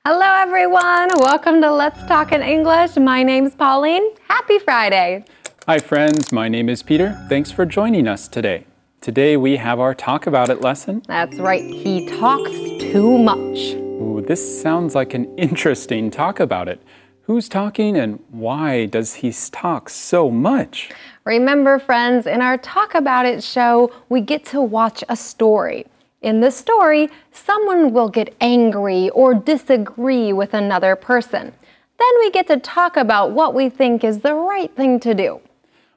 Hello everyone, welcome to Let's Talk in English. My name's Pauline. Happy Friday. Hi friends, my name is Peter. Thanks for joining us today. Today we have our Talk About It lesson. That's right, he talks too much. Ooh, this sounds like an interesting talk about it. Who's talking and why does he talk so much? Remember friends, in our Talk About It show, we get to watch a story. In the story, someone will get angry or disagree with another person. Then we get to talk about what we think is the right thing to do.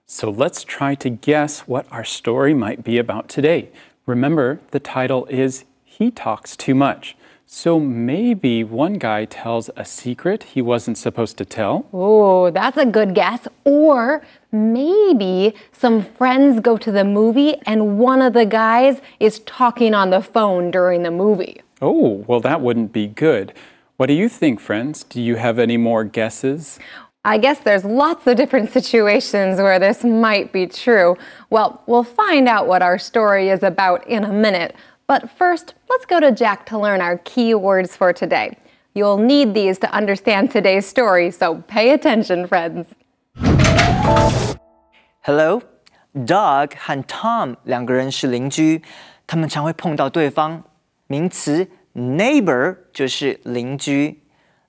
So let's try to guess what our story might be about today. Remember, the title is He Talks Too Much. So maybe one guy tells a secret he wasn't supposed to tell. Oh, that's a good guess. Or maybe some friends go to the movie and one of the guys is talking on the phone during the movie. Oh, well, that wouldn't be good. What do you think, friends? Do you have any more guesses? I guess there's lots of different situations where this might be true. Well, we'll find out what our story is about in a minute. But first, let's go to Jack to learn our key words for today. You'll need these to understand today's story, so pay attention, friends. Hello, Doug 和 Tom 两个人是邻居，他们常会碰到对方。名词 neighbor 就是邻居。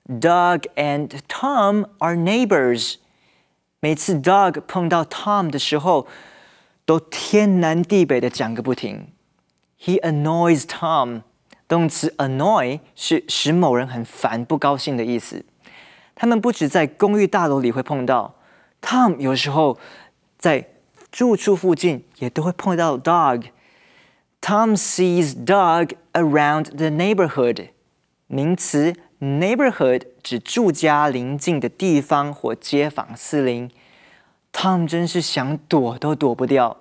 Doug and Tom are neighbors. 每次 Doug 碰到 Tom 的时候，都天南地北的讲个不停。He annoys Tom. 动词 annoy 是使某人很烦、不高兴的意思。他们不止在公寓大楼里会碰到 ，Tom 有时候在住处附近也都会碰到 Doug。Tom sees Doug around the neighborhood. 名词 neighborhood 指住家邻近的地方或街坊四邻。Tom 真是想躲都躲不掉。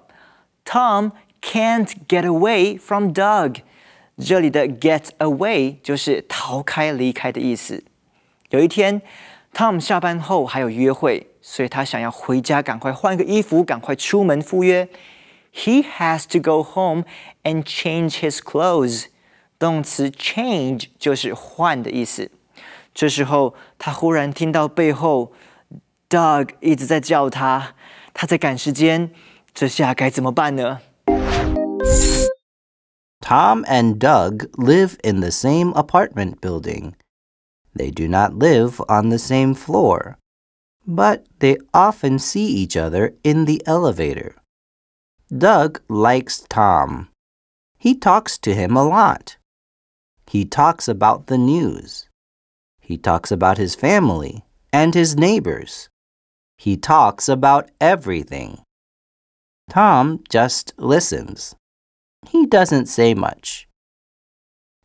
Tom can't get away from Doug. 这里的 get away 就是逃开、离开的意思。有一天 ，Tom 下班后还有约会，所以他想要回家赶快换个衣服，赶快出门赴约。He has to go home and change his clothes. 动词 change 就是换的意思。这时候，他忽然听到背后 Doug 一直在叫他，他在赶时间，这下该怎么办呢？ Tom and Doug live in the same apartment building. They do not live on the same floor, but they often see each other in the elevator. Doug likes Tom. He talks to him a lot. He talks about the news. He talks about his family and his neighbors. He talks about everything. Tom just listens. He doesn't say much.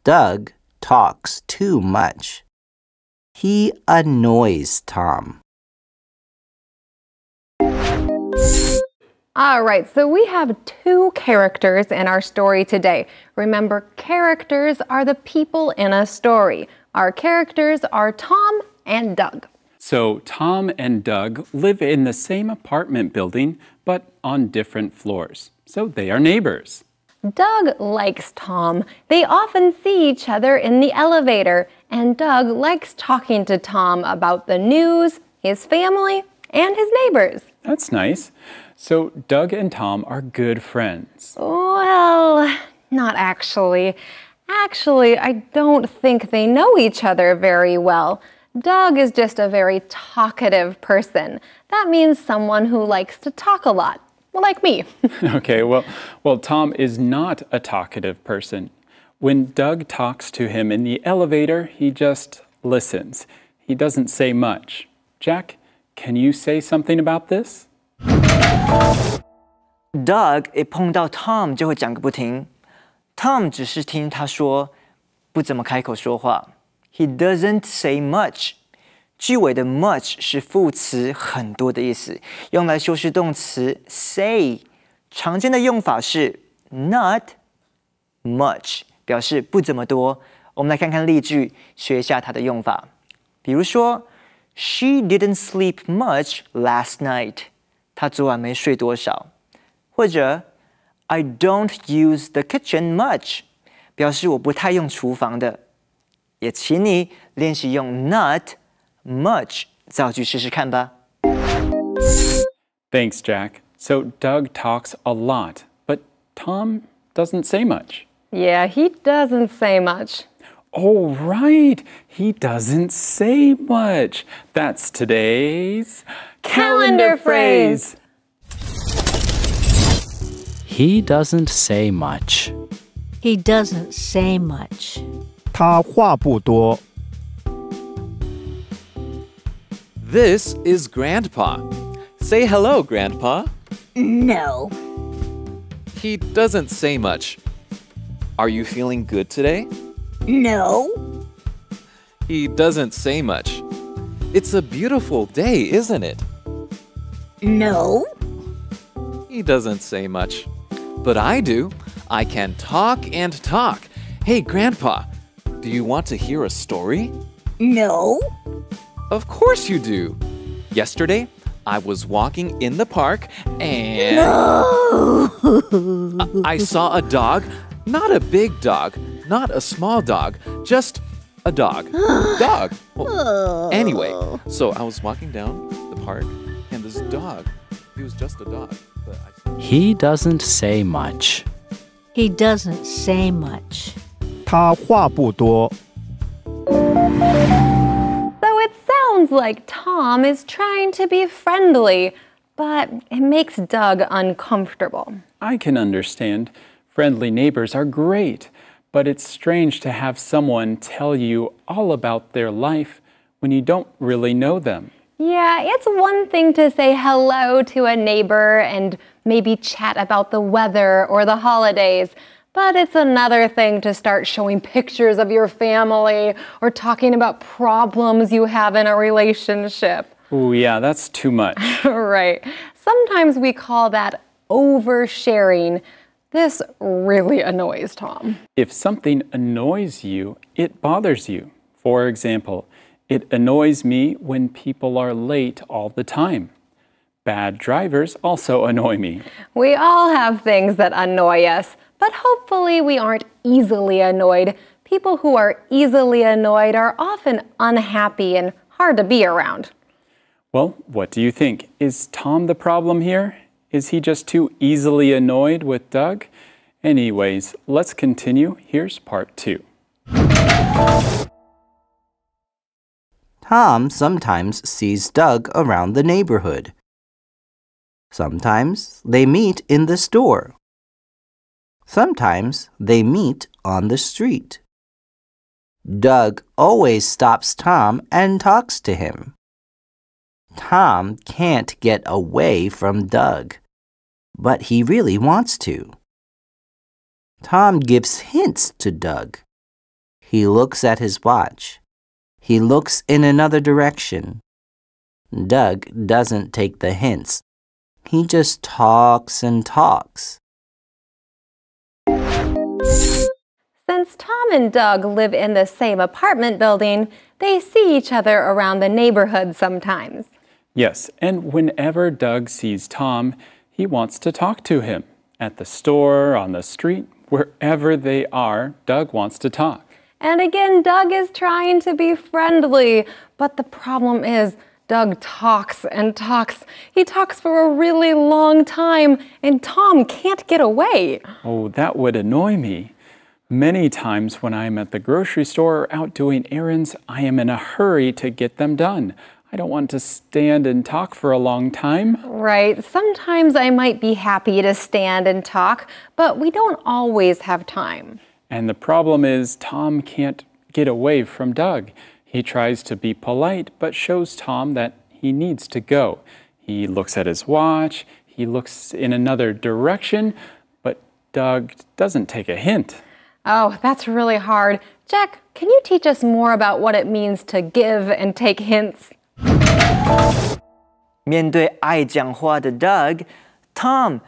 Doug talks too much. He annoys Tom. All right, so we have two characters in our story today. Remember, characters are the people in a story. Our characters are Tom and Doug. So Tom and Doug live in the same apartment building, but on different floors. So they are neighbors. Doug likes Tom. They often see each other in the elevator, and Doug likes talking to Tom about the news, his family, and his neighbors. That's nice. So Doug and Tom are good friends. Well, not actually. Actually, I don't think they know each other very well. Doug is just a very talkative person. That means someone who likes to talk a lot. Like me. Okay, well, Tom is not a talkative person. When Doug talks to him in the elevator, he just listens. He doesn't say much. Jack, can you say something about this? Doug 一碰到 Tom 就会讲个不停。Tom 只是听他说，不怎么开口说话。He doesn't say much. 句尾的 much 是副词很多的意思，用来修饰动词 say。常见的用法是 not much， 表示不怎么多。我们来看看例句，学一下它的用法。比如说 ，She didn't sleep much last night. 她昨晚没睡多少。或者 I don't use the kitchen much. 表示我不太用厨房的。也请你练习用 not much 造句试试看吧。Thanks, Jack. So Doug talks a lot, but Tom doesn't say much. Yeah, he doesn't say much. Oh, right. He doesn't say much. That's today's Calendar phrase. He doesn't say much. He doesn't say much. 他话不多。 This is Grandpa. Say hello, Grandpa. No. He doesn't say much. Are you feeling good today? No. He doesn't say much. It's a beautiful day, isn't it? No. He doesn't say much. But I do. I can talk and talk. Hey, Grandpa, do you want to hear a story? No. Of course you do. Yesterday, I was walking in the park and I saw a dog, not a big dog, not a small dog, just a dog. Dog. Well, anyway, so I was walking down the park and this dog, he was just a dog. But He doesn't say much. He doesn't say much. 他话不多。 So it sounds like Tom is trying to be friendly, but it makes Doug uncomfortable. I can understand. Friendly neighbors are great, but it's strange to have someone tell you all about their life when you don't really know them. Yeah, it's one thing to say hello to a neighbor and maybe chat about the weather or the holidays, but it's another thing to start showing pictures of your family or talking about problems you have in a relationship. Oh, yeah, that's too much. Right. Sometimes we call that oversharing. This really annoys Tom. If something annoys you, it bothers you. For example, it annoys me when people are late all the time. Bad drivers also annoy me. We all have things that annoy us, but hopefully we aren't easily annoyed. People who are easily annoyed are often unhappy and hard to be around. Well, what do you think? Is Tom the problem here? Is he just too easily annoyed with Doug? Anyways, let's continue. Here's part 2. Tom sometimes sees Doug around the neighborhood. Sometimes they meet in the store. Sometimes they meet on the street. Doug always stops Tom and talks to him. Tom can't get away from Doug, but he really wants to. Tom gives hints to Doug. He looks at his watch. He looks in another direction. Doug doesn't take the hints. He just talks and talks. Since Tom and Doug live in the same apartment building, they see each other around the neighborhood sometimes. Yes, and whenever Doug sees Tom, he wants to talk to him. At the store, on the street, wherever they are, Doug wants to talk. And again, Doug is trying to be friendly, but the problem is Doug talks and talks. He talks for a really long time, and Tom can't get away. Oh, that would annoy me. Many times when I'm at the grocery store or out doing errands, I am in a hurry to get them done. I don't want to stand and talk for a long time. Right. Sometimes I might be happy to stand and talk, but we don't always have time. And the problem is Tom can't get away from Doug. He tries to be polite, but shows Tom that he needs to go. He looks at his watch, he looks in another direction, but Doug doesn't take a hint. Oh, that's really hard. Jack, can you teach us more about what it means to give and take hints? 面对爱讲话的 Doug，Tom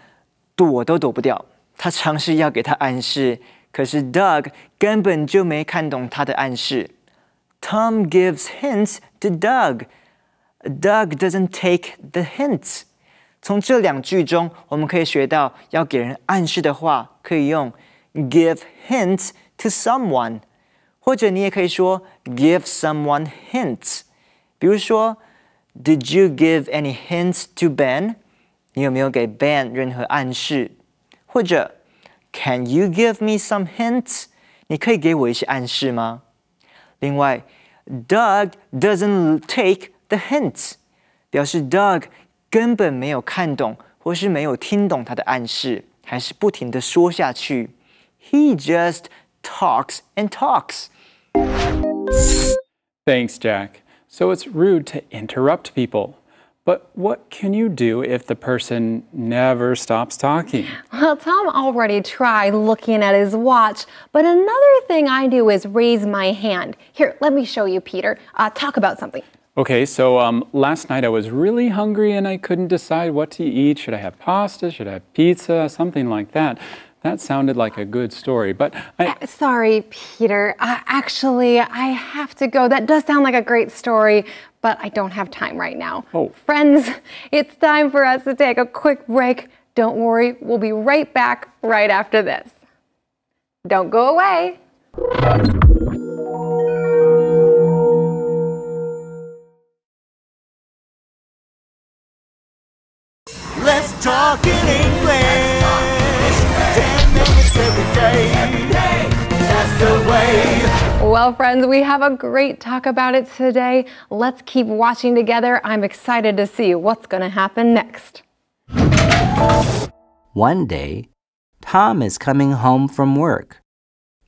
躲都躲不掉。他尝试要给他暗示，可是 Doug 根本就没看懂他的暗示。Tom gives hints to Doug. Doug doesn't take the hints. 从这两句中，我们可以学到，要给人暗示的话，可以用 give hints to someone， 或者你也可以说 give someone hints。比如说 Did you give any hints to Ben？ 你有没有给 Ben 任何暗示？或者 Can you give me some hints？ 你可以给我一些暗示吗？另外 Doug doesn't take the hints， 表示 Doug 根本没有看懂或是没有听懂他的暗示，还是不停地说下去。He just talks and talks. Thanks, Jack. So it's rude to interrupt people. But what can you do if the person never stops talking? Well, Tom already tried looking at his watch, but another thing I do is raise my hand. Here, let me show you, Peter. Talk about something. Okay, so last night I was really hungry and I couldn't decide what to eat. Should I have pasta? Should I have pizza? Something like that. That sounded like a good story, but Sorry, Peter. Actually, I have to go. That does sound like a great story, but I don't have time right now. Oh. Friends, it's time for us to take a quick break. Don't worry, we'll be right back right after this. Don't go away. Let's talk in English. 10 minutes every day. That's the way. Well, friends, we have a great talk about it today. Let's keep watching together. I'm excited to see what's going to happen next. One day, Tom is coming home from work.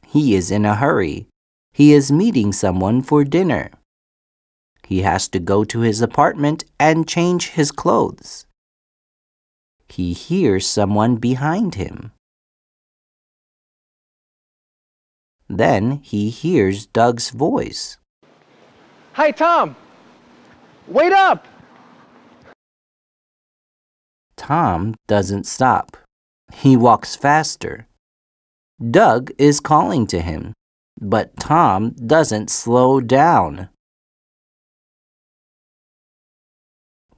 He is in a hurry. He is meeting someone for dinner. He has to go to his apartment and change his clothes. He hears someone behind him. Then he hears Doug's voice. Hi, Tom! Wait up! Tom doesn't stop. He walks faster. Doug is calling to him, but Tom doesn't slow down.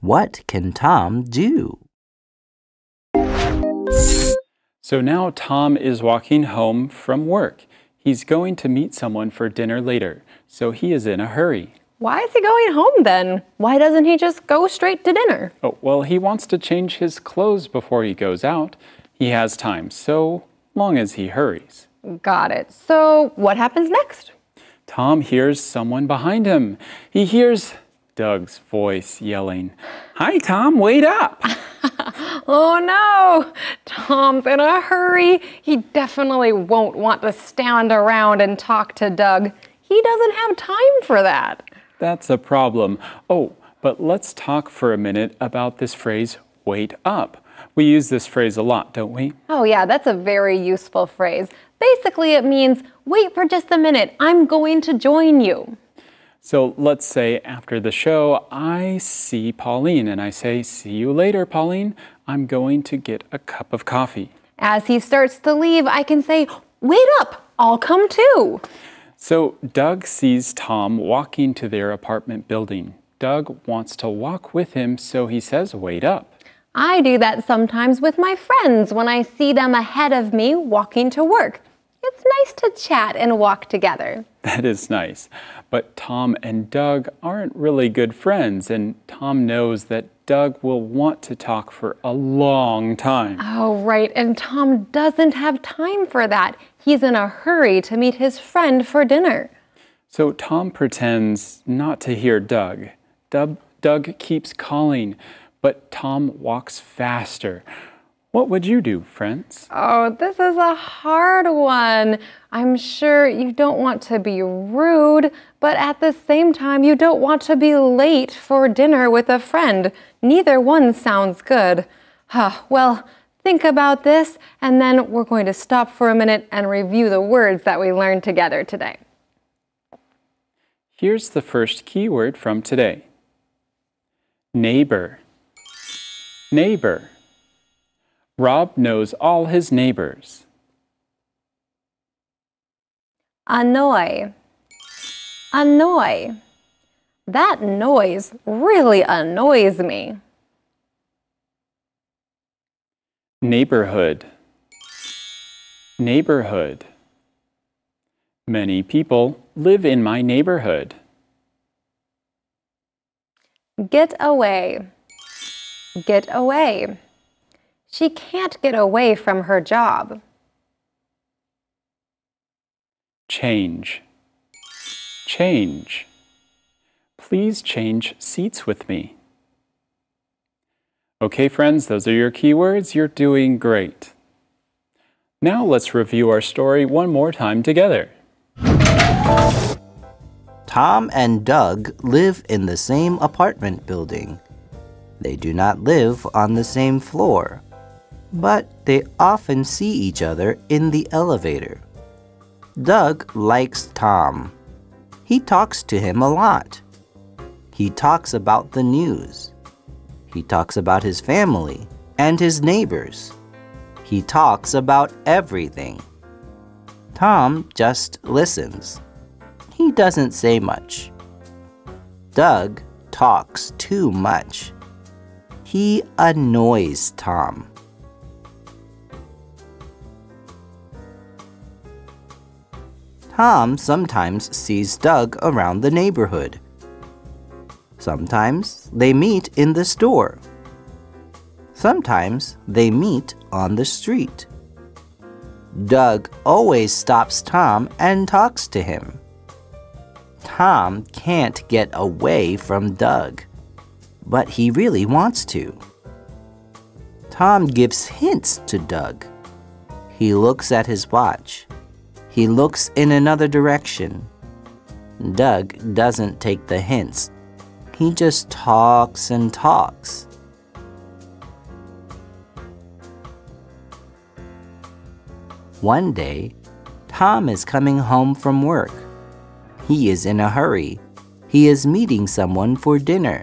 What can Tom do? So now Tom is walking home from work. He's going to meet someone for dinner later, so he is in a hurry. Why is he going home then? Why doesn't he just go straight to dinner? Oh, well, he wants to change his clothes before he goes out. He has time, so long as he hurries. Got it. So what happens next? Tom hears someone behind him. He hears Doug's voice yelling, "Hi, Tom, wait up!" Oh no! Tom's in a hurry. He definitely won't want to stand around and talk to Doug. He doesn't have time for that. That's a problem. Oh, but let's talk for a minute about this phrase, wait up. We use this phrase a lot, don't we? Oh yeah, that's a very useful phrase. Basically, it means, wait for just a minute. I'm going to join you. So let's say after the show, I see Pauline and I say, "See you later, Pauline. I'm going to get a cup of coffee." As he starts to leave, I can say, wait up, I'll come too. So Doug sees Tom walking to their apartment building. Doug wants to walk with him, so he says, "Wait up." I do that sometimes with my friends when I see them ahead of me walking to work. It's nice to chat and walk together. That is nice. But Tom and Doug aren't really good friends, and Tom knows that Doug will want to talk for a long time. Oh, right. And Tom doesn't have time for that. He's in a hurry to meet his friend for dinner. So Tom pretends not to hear Doug. Doug keeps calling, but Tom walks faster. What would you do, friends? Oh, this is a hard one. I'm sure you don't want to be rude, but at the same time, you don't want to be late for dinner with a friend. Neither one sounds good. Well, think about this, and then we're going to stop for a minute and review the words that we learned together today. Here's the first keyword from today. Neighbor. Neighbor. Rob knows all his neighbors. Annoy. Annoy. That noise really annoys me. Neighborhood. Neighborhood. Many people live in my neighborhood. Get away. Get away. She can't get away from her job. Change. Change. Please change seats with me. Okay, friends, those are your keywords. You're doing great. Now let's review our story one more time together. Tom and Doug live in the same apartment building. They do not live on the same floor, but they often see each other in the elevator. Doug likes Tom. He talks to him a lot. He talks about the news. He talks about his family and his neighbors. He talks about everything. Tom just listens. He doesn't say much. Doug talks too much. He annoys Tom. Tom sometimes sees Doug around the neighborhood. Sometimes they meet in the store. Sometimes they meet on the street. Doug always stops Tom and talks to him. Tom can't get away from Doug, but he really wants to. Tom gives hints to Doug. He looks at his watch. He looks in another direction. Doug doesn't take the hints. He just talks and talks. One day, Tom is coming home from work. He is in a hurry. He is meeting someone for dinner.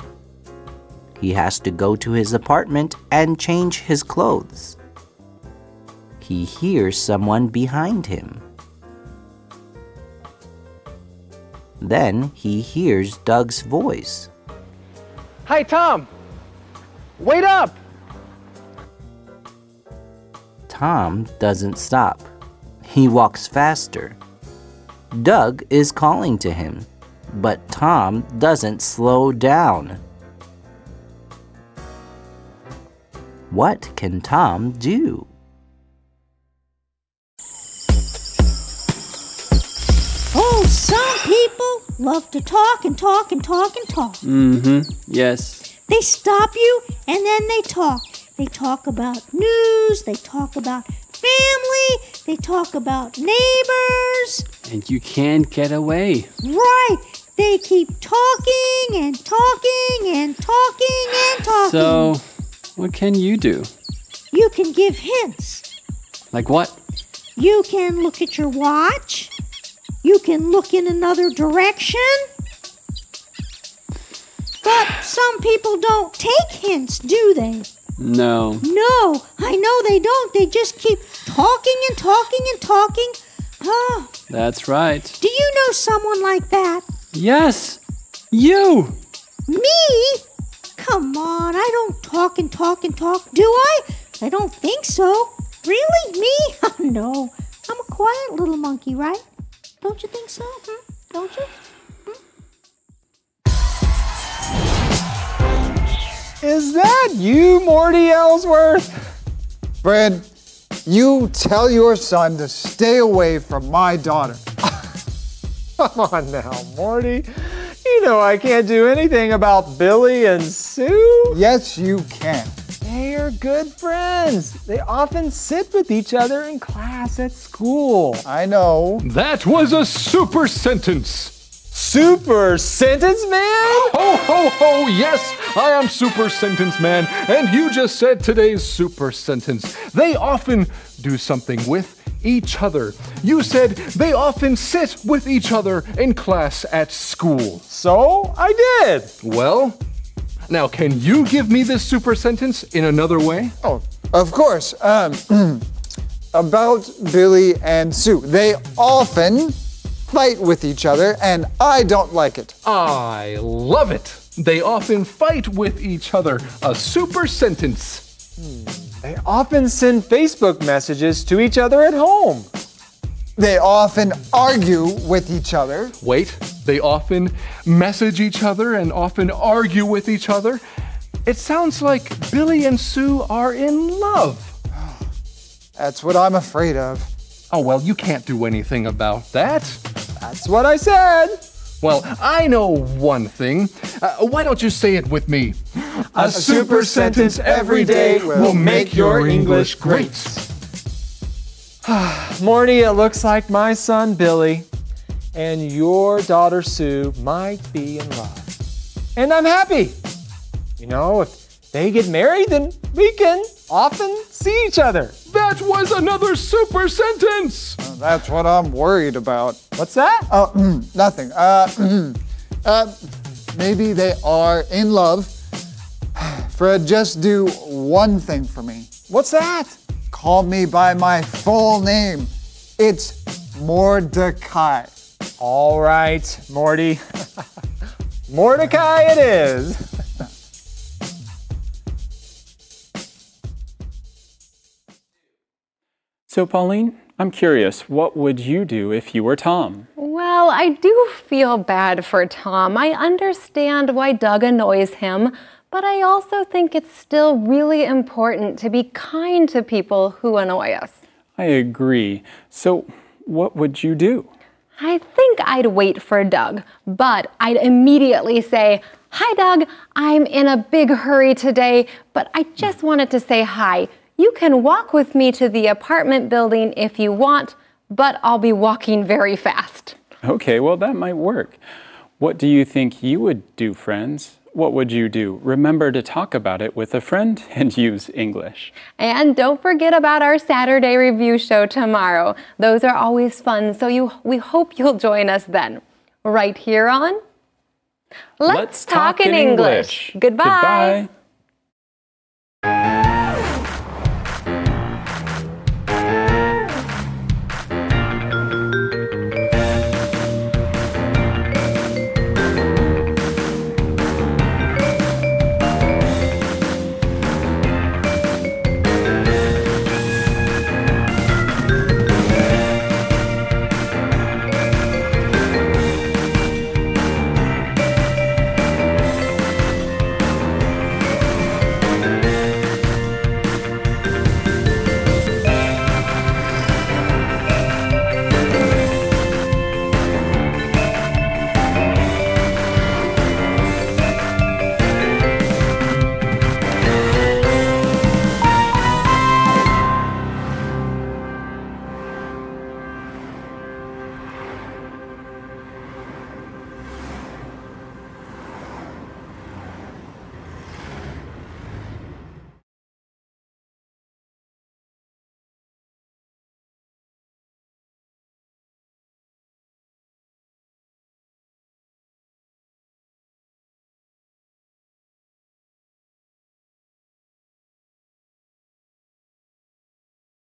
He has to go to his apartment and change his clothes. He hears someone behind him. Then he hears Doug's voice. Hi, Tom. Wait up. Tom doesn't stop. He walks faster. Doug is calling to him, but Tom doesn't slow down. What can Tom do? Oh, some people love to talk and talk and talk and talk. Yes. They stop you and then they talk. They talk about news, they talk about family, they talk about neighbors. And you can't get away. Right. They keep talking and talking and talking and talking. So, what can you do? You can give hints. Like what? You can look at your watch. You can look in another direction. But some people don't take hints, do they? No. No, I know they don't. They just keep talking and talking and talking. Oh, That's right. do you know someone like that? Yes! You! Me? Come on, I don't talk and talk and talk, do I? I don't think so. Really? Me? Oh, no. I'm a quiet little monkey, right? Don't you think so? Don't you? Is that you, Morty Ellsworth? Fred, you tell your son to stay away from my daughter. Come on now, Morty. You know I can't do anything about Billy and Sue. Yes, you can. They are good friends. They often sit with each other in class at school. I know. That was a super sentence. Super Sentence Man? Ho, ho, ho, yes, I am Super Sentence Man, and you just said today's super sentence. They often do something with each other. You said they often sit with each other in class at school. So I did. Well, now can you give me this super sentence in another way? Oh, of course. About Billy and Sue. They often fight with each other, and I don't like it. I love it. They often fight with each other. A super sentence. They often send Facebook messages to each other at home. They often argue with each other. Wait, they often message each other and often argue with each other. It sounds like Billy and Sue are in love. That's what I'm afraid of. Oh, well, you can't do anything about that. That's what I said. Well, I know one thing. Why don't you say it with me? A super sentence every day will make your English great. Morty, it looks like my son Billy and your daughter Sue might be in love. And I'm happy. You know, if they get married, then we can often see each other. That was another super sentence. That's what I'm worried about. What's that? Oh, nothing. Maybe they are in love. Fred, just do one thing for me. What's that? Call me by my full name. It's Mordecai. All right, Morty. Mordecai it is. So, Pauline, I'm curious, what would you do if you were Tom? Well, I do feel bad for Tom. I understand why Doug annoys him, but I also think it's still really important to be kind to people who annoy us. I agree. So, what would you do? I think I'd wait for Doug, but I'd immediately say, "Hi, Doug, I'm in a big hurry today, but I just wanted to say hi. You can walk with me to the apartment building if you want, but I'll be walking very fast." Okay, well, that might work. What do you think you would do, friends? What would you do? Remember to talk about it with a friend and use English. And don't forget about our Saturday review show tomorrow. Those are always fun, so we hope you'll join us then. Right here on Let's Talk in English. Goodbye. Goodbye.